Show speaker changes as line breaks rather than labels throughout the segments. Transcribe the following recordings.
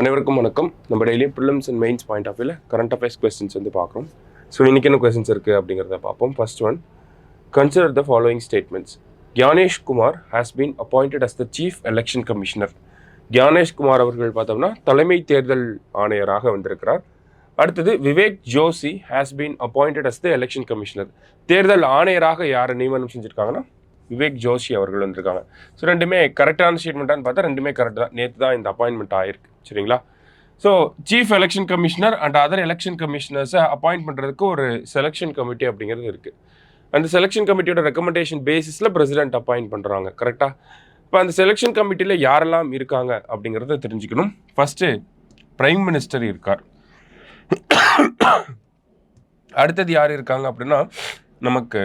அனைவருக்கும் வணக்கம். நம்ம daily prelims and mains point of வியூவில் கரண்ட் அஃபேர்ஸ் கொஸ்டின்ஸ் வந்து பார்க்குறோம். ஸோ இன்றைக்கி என்ன கொஸ்டின்ஸ் இருக்குது அப்படிங்கிறத பார்ப்போம். First one, consider the following statements. Gyanesh Kumar has been appointed as the chief election commissioner. Gyanesh Kumar அவர்கள் பார்த்தோம்னா தலைமை தேர்தல் ஆணையராக வந்திருக்கிறார். அடுத்தது, Vivek Joshi has been appointed as the election commissioner. தேர்தல் ஆணையராக யாரை நியமனம் செஞ்சுருக்காங்கன்னா விவேக் ஜோஷி அவர்கள் வந்திருக்காங்க. ஸோ ரெண்டுமே கரெக்டான ஸ்டேட்மெண்ட்டான்னு பார்த்தா ரெண்டுமே கரெக்ட் தான். நேற்று தான் இந்த அப்பாயின்மெண்ட் ஆயிருக்கு, சரிங்களா? So chief election commissioner and other election கமிஷனர்ஸை அப்பாயிண்ட் பண்ணுறதுக்கு ஒரு செலெக்ஷன் கமிட்டி அப்படிங்கிறது இருக்குது. அந்த செலெக்ஷன் கமிட்டியோட ரெக்கமெண்டேஷன் பேசிஸில் பிரசிடென்ட் அப்பாயிண்ட் பண்ணுறாங்க, கரெக்டாக? இப்போ அந்த செலெக்ஷன் கமிட்டியில் யாரெல்லாம் இருக்காங்க அப்படிங்கிறத தெரிஞ்சுக்கணும். ஃபஸ்ட்டு பிரைம் மினிஸ்டர் இருக்கார். அடுத்தது யார் இருக்காங்க அப்படின்னா நமக்கு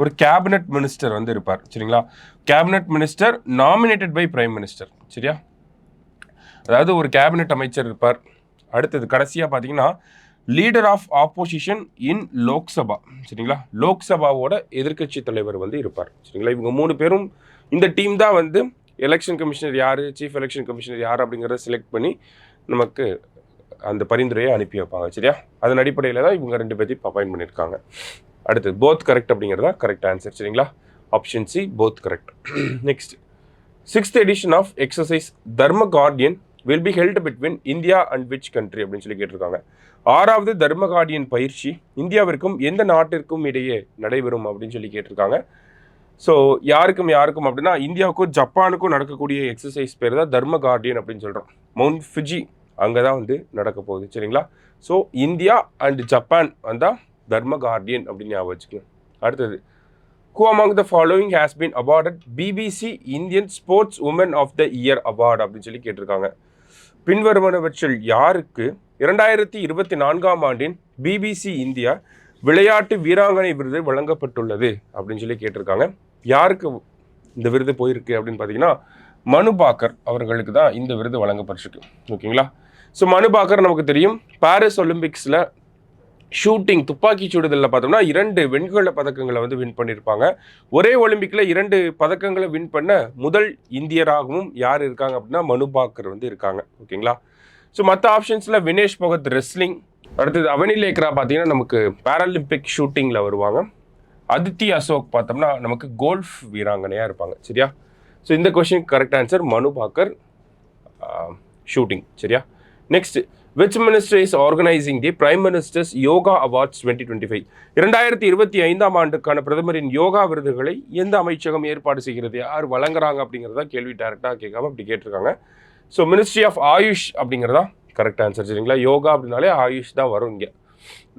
ஒரு கேபினட் மினிஸ்டர் வந்து இருப்பார், சரிங்களா? Cabinet minister nominated by prime minister, சரியா? அதாவது ஒரு கேபினட் அமைச்சர் இருப்பார். அடுத்தது கடைசியாக பார்த்தீங்கன்னா leader of opposition in Lok Sabha, சரிங்களா? லோக்சபாவோட எதிர்க்கட்சி தலைவர் வந்து இருப்பார், சரிங்களா? இவங்க 3 பேரும் இந்த டீம் தான் வந்து எலெக்ஷன் கமிஷனர் யார், சீஃப் எலெக்ஷன் கமிஷனர் யார் அப்படிங்கிறத செலக்ட் பண்ணி நமக்கு அந்த பரிந்துரையை அனுப்பி வைப்பாங்க, சரியா? அதன் அடிப்படையில் தான் இவங்க 2 பேர்த்தையும் அப்பாயிண்ட் பண்ணியிருக்காங்க. அடுத்தது போத் கரெக்ட் அப்படிங்கிறதா கரெக்ட் ஆன்சர், சரிங்களா? Option C, both correct. Next, 6th edition of exercise Dharma Guardian will be held between India and which country அப்படின்னு சொல்லி கேட்டிருக்காங்க. 6வது தர்ம கார்டியன் பயிற்சி இந்தியாவிற்கும் எந்த நாட்டிற்கும் இடையே நடைபெறும் அப்படின்னு சொல்லி கேட்டிருக்காங்க. ஸோ யாருக்கும் அப்படின்னா இந்தியாவுக்கும் ஜப்பானுக்கும் நடக்கக்கூடிய எக்ஸசைஸ் பேர் தான் தர்ம கார்டியன் அப்படின்னு சொல்கிறோம். மவுண்ட் ஃபிஜி அங்கே தான் வந்து நடக்க போகுது, சரிங்களா? ஸோ இந்தியா அண்ட் ஜப்பான் வந்தால் தர்ம கார்டியன் அப்படின்னு ஞாபகம் வச்சுக்கணும். அடுத்தது, who among the following has been awarded BBC Indian Sports Women of the Year Award அப்படின்னு சொல்லி கேட்டிருக்காங்க. பின்வருவனவற்றில் யாருக்கு 2024ஆம் ஆண்டின் பிபிசி இந்தியா விளையாட்டு வீராங்கனை விருது வழங்கப்பட்டுள்ளது அப்படின்னு சொல்லி கேட்டிருக்காங்க. யாருக்கு இந்த விருது போயிருக்கு அப்படின்னு பார்த்தீங்கன்னா மனு பாக்கர் அவர்களுக்கு தான் இந்த விருது வழங்கப்பட்டிருக்கு, ஓகேங்களா? ஸோ மனு பாக்கர் நமக்கு தெரியும், பாரிஸ் ஒலிம்பிக்ஸில் ஷூட்டிங் துப்பாக்கி சுடுதலில் பார்த்தோம்னா 2 வெண்கல பதக்கங்களை வந்து வின் பண்ணியிருப்பாங்க. ஒரே ஒலிம்பிக்கில் 2 பதக்கங்களை வின் பண்ண முதல் இந்தியராகவும் யார் இருக்காங்க அப்படின்னா மனு பாக்கர் வந்து இருக்காங்க, ஓகேங்களா? ஸோ மற்ற ஆப்ஷன்ஸில் வினேஷ் பகத் ரெஸ்லிங், அடுத்தது அவனி லேக்ரா பார்த்தீங்கன்னா நமக்கு பேராலிம்பிக் ஷூட்டிங்கில் வருவாங்க. அதித்தி அசோக் பார்த்தோம்னா நமக்கு கோல்ஃப் வீராங்கனையாக இருப்பாங்க, சரியா? ஸோ இந்த கொஸ்டின் கரெக்ட் ஆன்சர் மனு பாக்கர் ஷூட்டிங், சரியா? Next, which minister is organizing the Prime Minister's Yoga Awards 2025? 2025ஆம் ஆண்டுக்கான பிரதமரின் யோகா விருதுகளை எந்த அமைச்சகம் ஏற்பாடு செய்கிறது, யார் வழங்குறாங்க அப்படிங்கிறதா கேள்வி. டேரெக்டாக கேட்காம அப்படி கேட்டிருக்காங்க. ஸோ மினிஸ்ட்ரி ஆஃப் ஆயுஷ் அப்படிங்கிறதா கரெக்ட் ஆன்சர், சரிங்களா? யோகா அப்படின்னாலே ஆயுஷ் தான் வரும் இங்கே.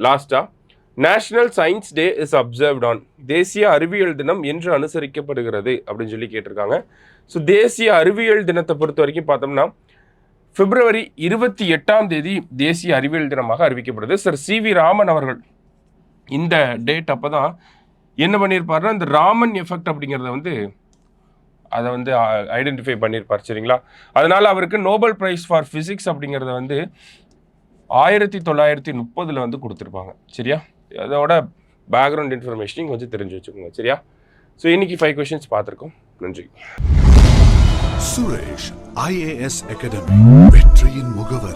லாஸ்ட்டாக, national science day is observed on, தேசிய அறிவியல் தினம் என்று அனுசரிக்கப்படுகிறது அப்படின்னு சொல்லி கேட்டிருக்காங்க. ஸோ தேசிய அறிவியல் தினத்தை பொறுத்த வரைக்கும் பார்த்தோம்னா பிப்ரவரி 28ஆம் தேதி தேசிய அறிவியல் தினமாக அறிவிக்கப்படுது. சார் CV ராமன் அவர்கள் இந்த டேட் அப்போ தான் என்ன பண்ணியிருப்பாருன்னா இந்த ராமன் எஃபெக்ட் அப்படிங்கிறத வந்து அதை வந்து ஐடென்டிஃபை பண்ணியிருப்பார், சரிங்களா? அதனால் அவருக்கு நோபல் ப்ரைஸ் ஃபார் ஃபிசிக்ஸ் அப்படிங்கிறத வந்து 1930 வந்து கொடுத்துருப்பாங்க, சரியா? அதோட பேக்ரவுண்ட் இன்ஃபர்மேஷனையும் கொஞ்சம் தெரிஞ்சு வச்சுக்கோங்க, சரியா? ஸோ இன்னைக்கு 5 கொஷின்ஸ் பார்த்துருக்கோம். நன்றி.
சுரேஷ் IAS அகாடமி, வெற்றியின் முகவர்.